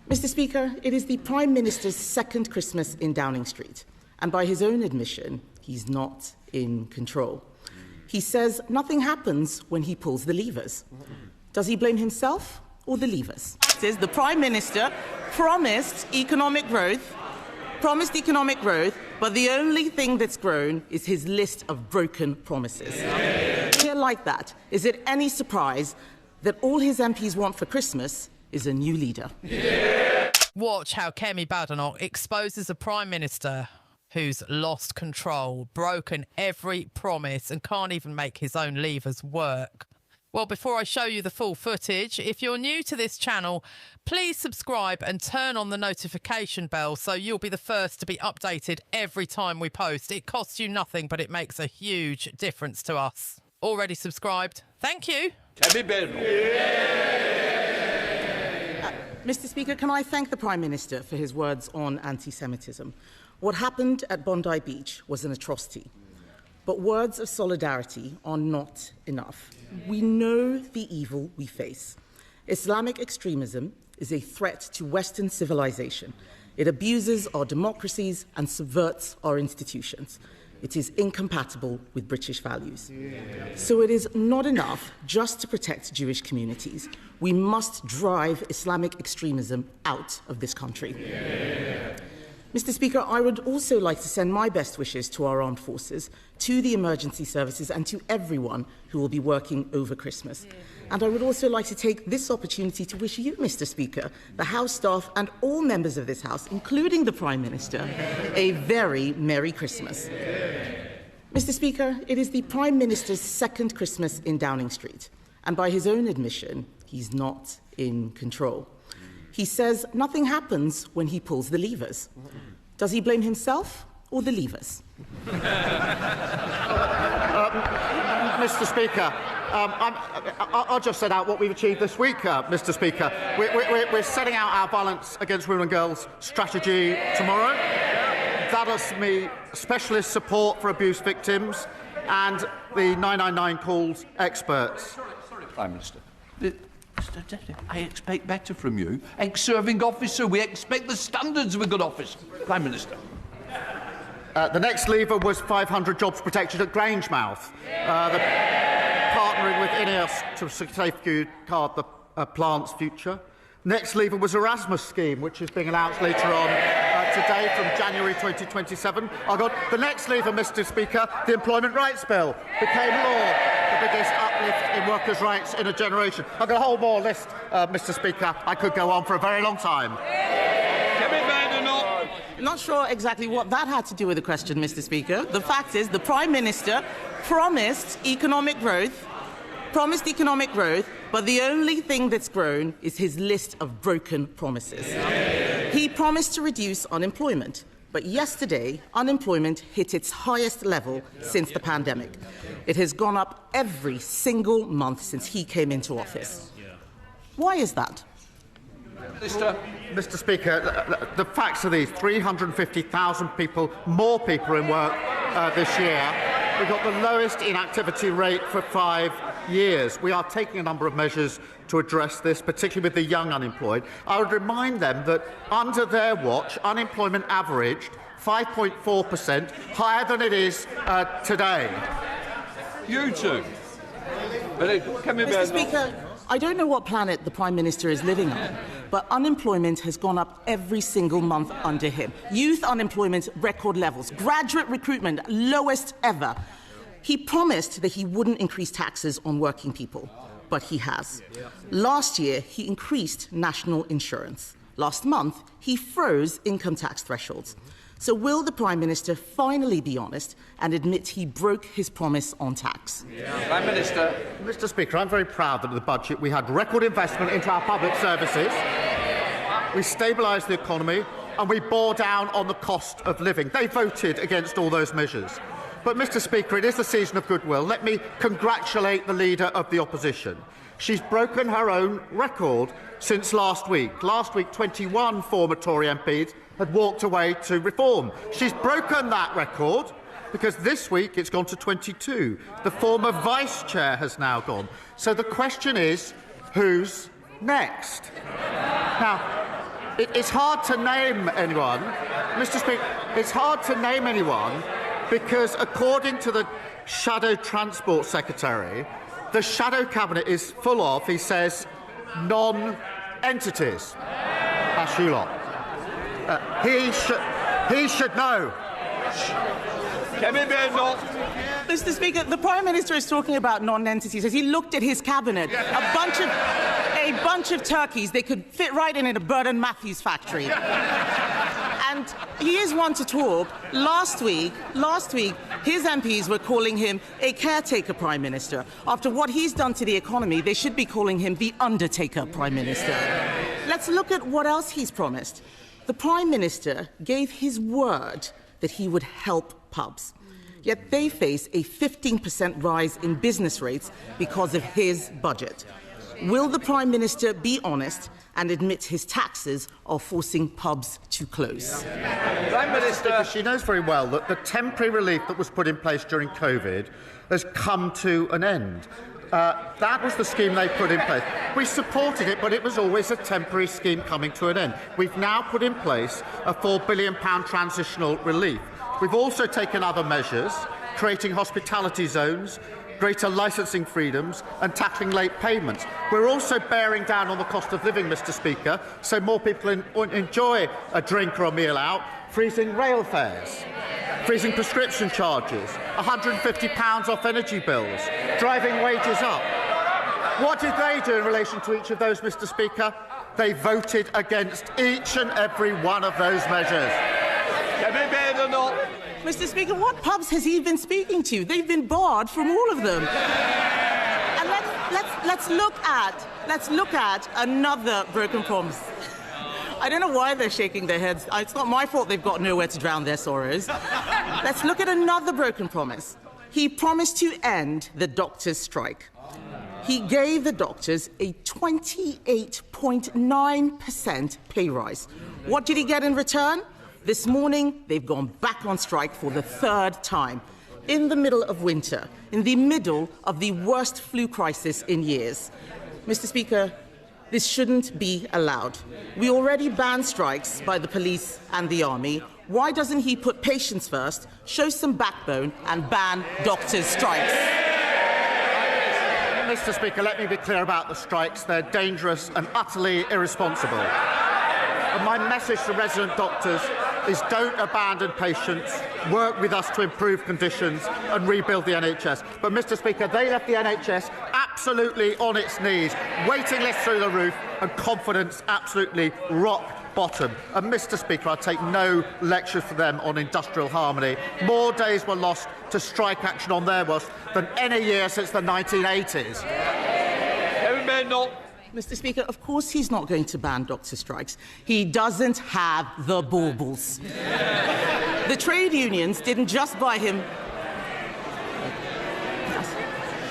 Mr. Speaker, it is the Prime Minister's second Christmas in Downing Street, and by his own admission, he's not in control. He says nothing happens when he pulls the levers. Does he blame himself or the levers? The Prime Minister promised economic growth, but the only thing that's grown is his list of broken promises. Here like that, is it any surprise that all his MPs want for Christmas is a new leader? Watch how Kemi Badenoch exposes a Prime Minister who's lost control, broken every promise and can't even make his own levers work. Well, before I show you the full footage, if you're new to this channel, please subscribe and turn on the notification bell so you'll be the first to be updated every time we post. It costs you nothing, but it makes a huge difference to us. Already subscribed? Thank you. Kemi Badenoch. Mr. Speaker, can I thank the Prime Minister for his words on anti-Semitism? What happened at Bondi Beach was an atrocity. But words of solidarity are not enough. We know the evil we face. Islamic extremism is a threat to Western civilization. It abuses our democracies and subverts our institutions. It is incompatible with British values. So it is not enough just to protect Jewish communities. We must drive Islamic extremism out of this country. Mr. Speaker, I would also like to send my best wishes to our armed forces, to the emergency services and to everyone who will be working over Christmas. And I would also like to take this opportunity to wish you, Mr. Speaker, the House staff and all members of this House, including the Prime Minister, a very Merry Christmas. Mr. Speaker, it is the Prime Minister's second Christmas in Downing Street, and by his own admission, he's not in control. He says nothing happens when he pulls the levers. Does he blame himself or the levers? Mr. Speaker, I'll just set out what we've achieved this week, Mr. Speaker. We're setting out our violence against women and girls strategy tomorrow. That is me specialist support for abuse victims and the 999 calls experts. Sorry, Prime Minister. I expect better from you. Ex-serving officer, we expect the standards of a good officer. Prime Minister. The next lever was 500 jobs protected at Grangemouth, partnering with INEOS to safeguard the plant's future. Next lever was Erasmus scheme, which is being announced later on today from January 2027. The next lever, Mr. Speaker, the Employment Rights Bill, became law, the biggest uplift in workers' rights in a generation. I've got a whole more list, Mr. Speaker. I could go on for a very long time. Kemi Badenoch. Not sure exactly what that had to do with the question, Mr. Speaker. The fact is, the Prime Minister promised economic growth, but the only thing that's grown is his list of broken promises. He promised to reduce unemployment, but yesterday, unemployment hit its highest level since the pandemic. It has gone up every single month since he came into office. Why is that? Mr. Speaker, the facts are these: 350,000 more people in work this year. We've got the lowest inactivity rate for 5 years. We are taking a number of measures to address this, particularly with the young unemployed. I would remind them that under their watch, unemployment averaged 5.4%, higher than it is today. You too. Mr. Speaker, I don't know what planet the Prime Minister is living on, but unemployment has gone up every single month under him. Youth unemployment, record levels. Graduate recruitment, lowest ever. He promised that he wouldn't increase taxes on working people, but he has. Last year, he increased national insurance. Last month, he froze income tax thresholds. So will the Prime Minister finally be honest and admit he broke his promise on tax? Prime Minister. Mr. Speaker, I'm very proud that in the budget we had record investment into our public services, we stabilised the economy and we bore down on the cost of living. They voted against all those measures. But, Mr. Speaker, it is the season of goodwill. Let me congratulate the Leader of the Opposition. She's broken her own record since last week. Last week, 21 former Tory MPs had walked away to reform. She's broken that record because this week it's gone to 22. The former Vice Chair has now gone. So the question is, who's next? Now, It's hard to name anyone. Mr. Speaker, it's hard to name anyone because, according to the Shadow Transport Secretary, the Shadow Cabinet is full of, he says, non-entities. That's you lot. He should know. Kemi Badenoch. Mr. Speaker, the Prime Minister is talking about non-entities. As he looked at his cabinet, a bunch of turkeys, they could fit right in a Burton Matthews factory. And he is one to talk. Last week, his MPs were calling him a caretaker Prime Minister. After what he's done to the economy, they should be calling him the Undertaker Prime Minister. Let's look at what else he's promised. The Prime Minister gave his word that he would help pubs. Yet they face a 15% rise in business rates because of his budget. Will the Prime Minister be honest and admit his taxes are forcing pubs to close? Prime Minister, she knows very well that the temporary relief that was put in place during COVID has come to an end. That was the scheme they put in place. We supported it, but it was always a temporary scheme coming to an end. We've now put in place a £4 billion transitional relief. We've also taken other measures, creating hospitality zones, greater licensing freedoms and tackling late payments. We're also bearing down on the cost of living, Mr. Speaker, so more people enjoy a drink or a meal out, freezing rail fares, freezing prescription charges, £150 off energy bills, driving wages up. What did they do in relation to each of those, Mr. Speaker? They voted against each and every one of those measures. Mr. Speaker, what pubs has he been speaking to? They've been barred from all of them. And let's look at another broken promise. I don't know why they're shaking their heads. It's not my fault they've got nowhere to drown their sorrows. Let's look at another broken promise. He promised to end the doctors' strike. He gave the doctors a 28.9% pay rise. What did he get in return? This morning, they've gone back on strike for the third time. In the middle of winter, in the middle of the worst flu crisis in years. Mr. Speaker, this shouldn't be allowed. We already banned strikes by the police and the army. Why doesn't he put patients first, show some backbone, and ban doctors' strikes? Mr. Speaker, let me be clear about the strikes. They're dangerous and utterly irresponsible. And my message to resident doctors is don't abandon patients, work with us to improve conditions and rebuild the NHS. But, Mr. Speaker, they left the NHS absolutely on its knees, waiting lists through the roof and confidence absolutely rock bottom. And, Mr. Speaker, I take no lecture for them on industrial harmony. More days were lost to strike action on their watch than any year since the 1980s. Mr. Speaker, of course he's not going to ban doctor strikes. He doesn't have the baubles. The trade unions didn't just buy him.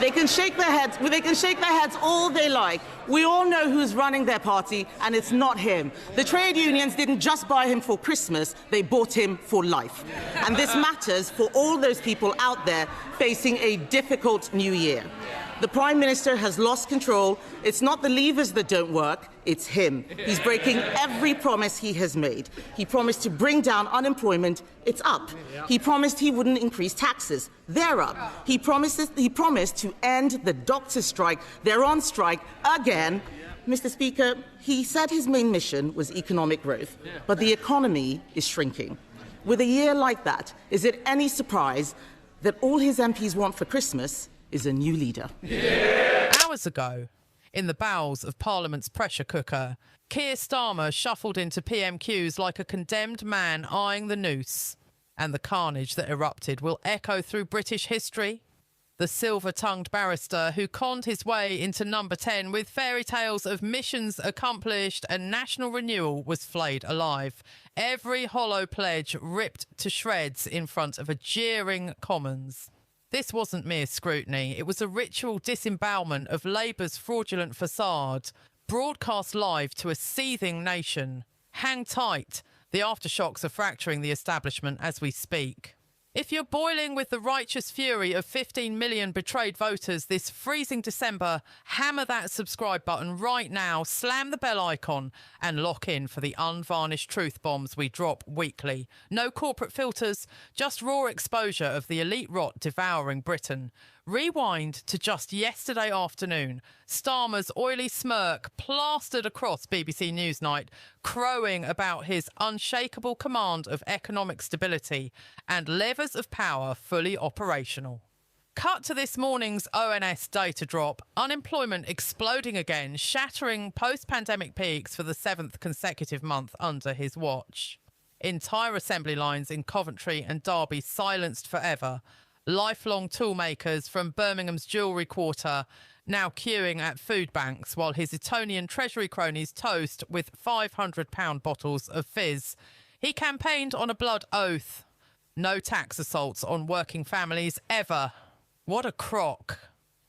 They can shake their heads. They can shake their heads all they like. We all know who's running their party, and it's not him. The trade unions didn't just buy him for Christmas. They bought him for life. And this matters for all those people out there facing a difficult new year. The Prime Minister has lost control. It's not the levers that don't work, it's him. He's breaking every promise he has made. He promised to bring down unemployment, it's up. He promised he wouldn't increase taxes, they're up. He promised to end the doctors' strike, they're on strike again. Mr. Speaker, he said his main mission was economic growth, but the economy is shrinking. With a year like that, is it any surprise that all his MPs want for Christmas is a new leader? Hours ago, in the bowels of Parliament's pressure cooker, Keir Starmer shuffled into PMQs like a condemned man eyeing the noose. And the carnage that erupted will echo through British history. The silver-tongued barrister who conned his way into number 10 with fairy tales of missions accomplished and national renewal was flayed alive. Every hollow pledge ripped to shreds in front of a jeering Commons. This wasn't mere scrutiny, it was a ritual disembowelment of Labour's fraudulent facade, broadcast live to a seething nation. Hang tight, the aftershocks are fracturing the establishment as we speak. If you're boiling with the righteous fury of 15 million betrayed voters this freezing December, hammer that subscribe button right now, slam the bell icon and lock in for the unvarnished truth bombs we drop weekly. No corporate filters, just raw exposure of the elite rot devouring Britain. Rewind to just yesterday afternoon. Starmer's oily smirk plastered across BBC Newsnight, crowing about his unshakable command of economic stability and levers of power fully operational. Cut to this morning's ONS data drop, unemployment exploding again, shattering post-pandemic peaks for the 7th consecutive month under his watch. Entire assembly lines in Coventry and Derby silenced forever. Lifelong toolmakers from Birmingham's jewellery quarter now queuing at food banks while his Etonian Treasury cronies toast with £500 bottles of fizz. He campaigned on a blood oath. No tax assaults on working families ever. What a crock.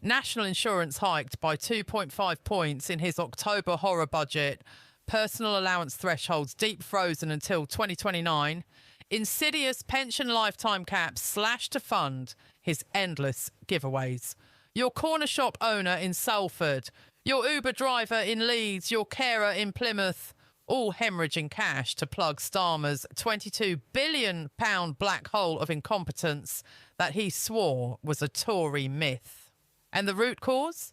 National insurance hiked by 2.5 points in his October horror budget. Personal allowance thresholds deep frozen until 2029. Insidious pension lifetime caps slashed to fund his endless giveaways. Your corner shop owner in Salford, your Uber driver in Leeds, your carer in Plymouth, all hemorrhaging cash to plug Starmer's £22 billion black hole of incompetence that he swore was a Tory myth. And the root cause?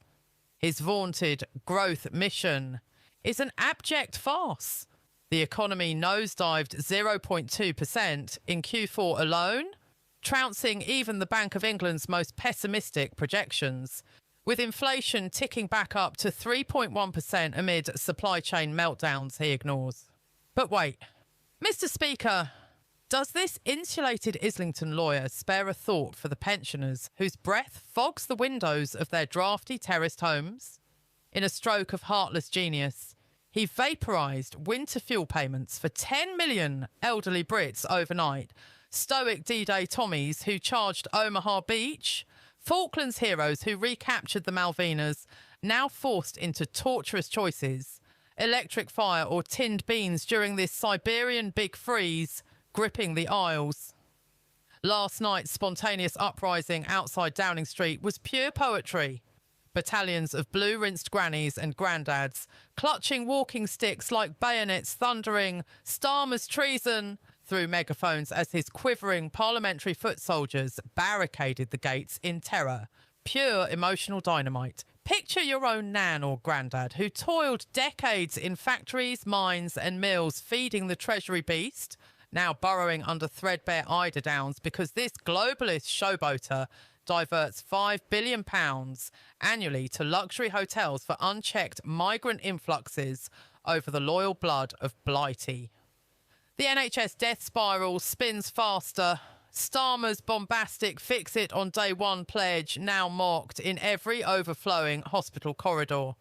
His vaunted growth mission is an abject farce. The economy nosedived 0.2% in Q4 alone, trouncing even the Bank of England's most pessimistic projections, with inflation ticking back up to 3.1% amid supply chain meltdowns he ignores. But wait, Mr. Speaker, does this insulated Islington lawyer spare a thought for the pensioners whose breath fogs the windows of their drafty terraced homes? In a stroke of heartless genius, he vaporised winter fuel payments for 10 million elderly Brits overnight, stoic D-Day Tommies who charged Omaha Beach, Falklands heroes who recaptured the Malvinas, now forced into torturous choices, electric fire or tinned beans during this Siberian big freeze gripping the Isles. Last night's spontaneous uprising outside Downing Street was pure poetry. Battalions of blue-rinsed grannies and granddads, clutching walking sticks like bayonets thundering "Starmer's treason" through megaphones as his quivering parliamentary foot soldiers barricaded the gates in terror. Pure emotional dynamite. Picture your own nan or granddad who toiled decades in factories, mines and mills feeding the Treasury beast, now burrowing under threadbare eiderdowns because this globalist showboater diverts £5 billion annually to luxury hotels for unchecked migrant influxes over the loyal blood of Blighty. The NHS death spiral spins faster. Starmer's bombastic fix it on day one pledge now mocked in every overflowing hospital corridor.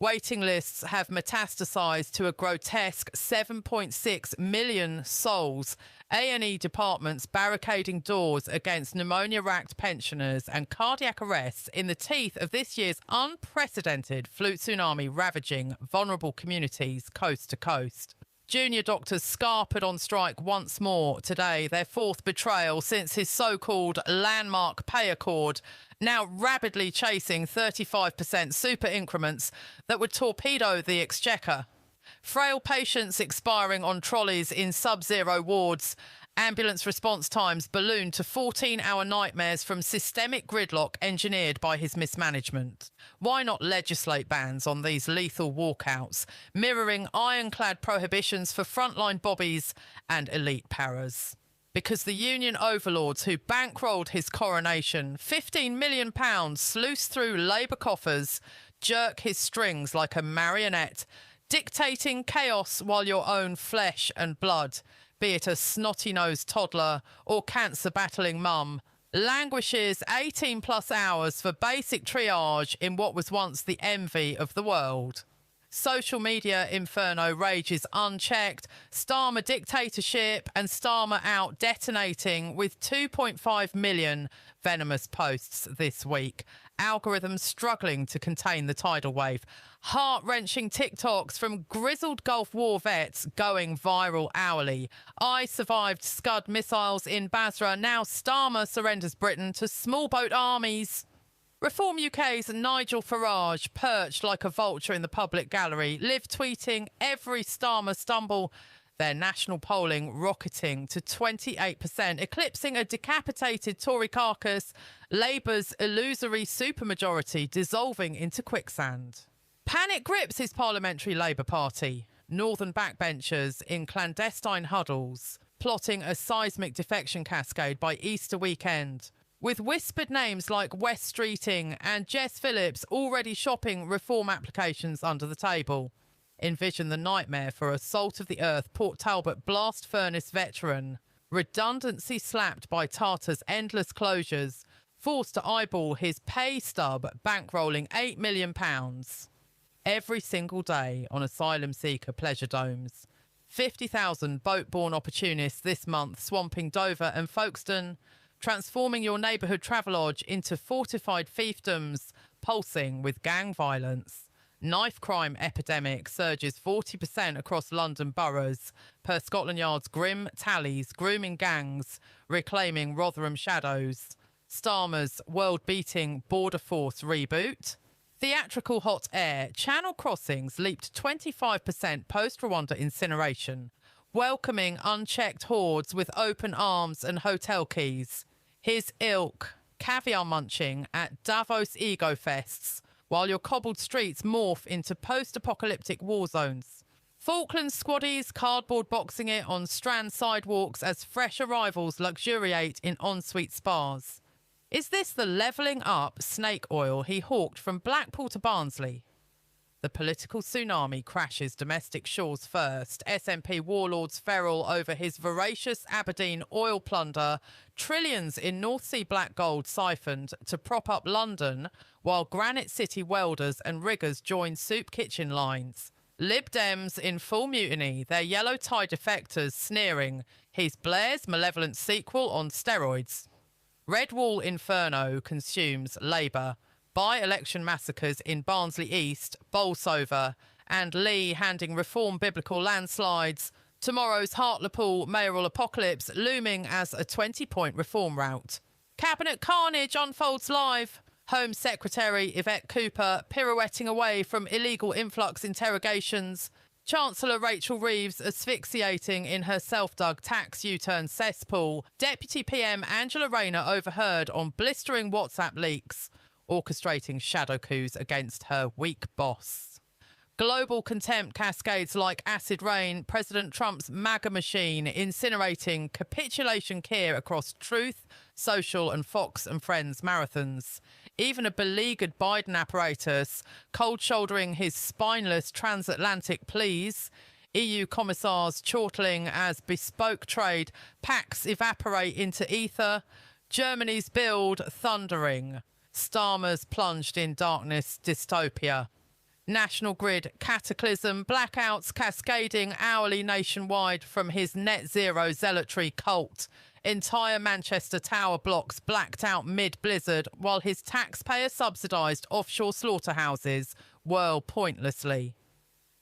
Waiting lists have metastasised to a grotesque 7.6 million souls. A&E departments barricading doors against pneumonia-racked pensioners and cardiac arrests in the teeth of this year's unprecedented flu tsunami ravaging vulnerable communities coast to coast. Junior doctors scarpered on strike once more today, their fourth betrayal since his so-called landmark pay accord, now rapidly chasing 35% super increments that would torpedo the exchequer. Frail patients expiring on trolleys in sub-zero wards. Ambulance response times ballooned to 14-hour nightmares from systemic gridlock engineered by his mismanagement. Why not legislate bans on these lethal walkouts, mirroring ironclad prohibitions for frontline bobbies and elite paras? Because the union overlords who bankrolled his coronation, £15 million sluiced through Labour coffers, jerk his strings like a marionette, dictating chaos while your own flesh and blood, be it a snotty-nosed toddler or cancer-battling mum, languishes 18-plus hours for basic triage in what was once the envy of the world. Social media inferno rages unchecked, Starmer dictatorship and Starmer out detonating with 2.5 million venomous posts this week. algorithms struggling to contain the tidal wave, heart-wrenching TikToks from grizzled Gulf War vets going viral hourly. I survived Scud missiles in Basra. Now Starmer surrenders Britain to small boat armies. Reform UK's Nigel Farage, perched like a vulture in the public gallery, live tweeting every Starmer stumble. Their national polling rocketing to 28%, eclipsing a decapitated Tory carcass, Labour's illusory supermajority dissolving into quicksand. Panic grips his parliamentary Labour Party. Northern backbenchers in clandestine huddles, plotting a seismic defection cascade by Easter weekend. With whispered names like West Streeting and Jess Phillips already shopping reform applications under the table. Envision the nightmare for a salt of the earth Port Talbot blast furnace veteran, redundancy slapped by Tata's endless closures, forced to eyeball his pay stub bankrolling £8 million. Every single day on asylum seeker pleasure domes. 50,000 boat-borne opportunists this month swamping Dover and Folkestone, transforming your neighbourhood travelodge into fortified fiefdoms, pulsing with gang violence. Knife crime epidemic surges 40% across London boroughs, per Scotland Yard's grim tallies, grooming gangs, reclaiming Rotherham shadows. Starmer's world-beating Border Force reboot. Theatrical hot air, Channel crossings leaped 25% post-Rwanda incineration, welcoming unchecked hordes with open arms and hotel keys. His ilk, caviar munching at Davos ego fests, while your cobbled streets morph into post-apocalyptic war zones. Falklands squaddies cardboard boxing it on Strand sidewalks as fresh arrivals luxuriate in ensuite spas. Is this the levelling up snake oil he hawked from Blackpool to Barnsley? The political tsunami crashes domestic shores first. SNP warlords feral over his voracious Aberdeen oil plunder. Trillions in North Sea black gold siphoned to prop up London, while Granite City welders and riggers join soup kitchen lines. Lib Dems in full mutiny, their yellow tie defectors sneering. He's Blair's malevolent sequel on steroids. Red Wall Inferno consumes Labour. By-election massacres in Barnsley East, Bolsover, and Lee handing reform biblical landslides. Tomorrow's Hartlepool mayoral apocalypse looming as a 20-point reform route. Cabinet carnage unfolds live. Home Secretary Yvette Cooper pirouetting away from illegal influx interrogations. Chancellor Rachel Reeves asphyxiating in her self-dug tax U-turn cesspool. Deputy PM Angela Rayner overheard on blistering WhatsApp leaks, orchestrating shadow coups against her weak boss. Global contempt cascades like acid rain. President Trump's MAGA machine incinerating capitulation care across Truth, Social and Fox and Friends marathons. Even a beleaguered Biden apparatus cold-shouldering his spineless transatlantic pleas. EU commissars chortling as bespoke trade pacts evaporate into ether. Germany's build thundering. Starmer's plunged in darkness dystopia. National grid cataclysm, blackouts cascading hourly nationwide from his net zero zealotry cult. Entire Manchester Tower blocks blacked out mid-blizzard while his taxpayer-subsidised offshore slaughterhouses whirl pointlessly.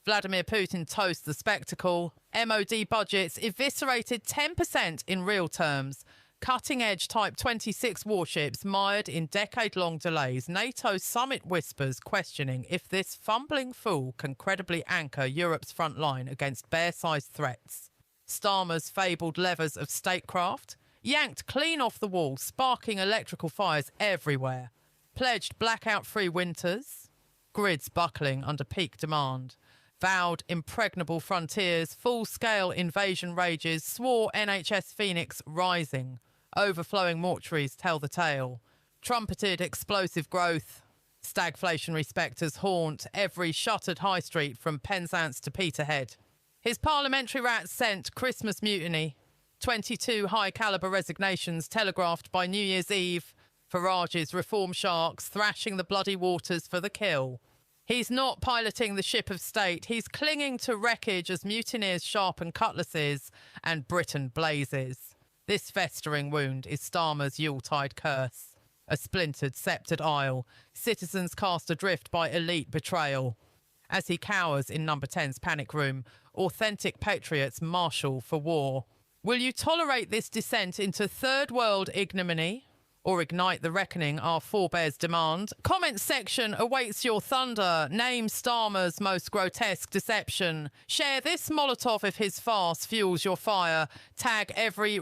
Vladimir Putin toasts the spectacle. MOD budgets eviscerated 10% in real terms. Cutting-edge Type 26 warships mired in decade-long delays. NATO summit whispers questioning if this fumbling fool can credibly anchor Europe's front line against bear-sized threats. Starmer's fabled levers of statecraft, yanked clean off the wall, sparking electrical fires everywhere. Pledged blackout-free winters, grids buckling under peak demand. Vowed impregnable frontiers, full-scale invasion rages, swore NHS Phoenix rising. Overflowing mortuaries tell the tale. Trumpeted explosive growth. Stagflationary spectres haunt every shuttered high street from Penzance to Peterhead. His parliamentary rat sent Christmas mutiny. 22 high-calibre resignations telegraphed by New Year's Eve. Farage's reform sharks thrashing the bloody waters for the kill. He's not piloting the ship of state. He's clinging to wreckage as mutineers sharpen cutlasses and Britain blazes. This festering wound is Starmer's Yuletide curse. A splintered, sceptred aisle. Citizens cast adrift by elite betrayal. As he cowers in Number 10's panic room, authentic patriots marshal for war. Will you tolerate this descent into third world ignominy? Or ignite the reckoning our forebears demand? Comment section awaits your thunder. Name Starmer's most grotesque deception. Share this Molotov if his farce fuels your fire. Tag every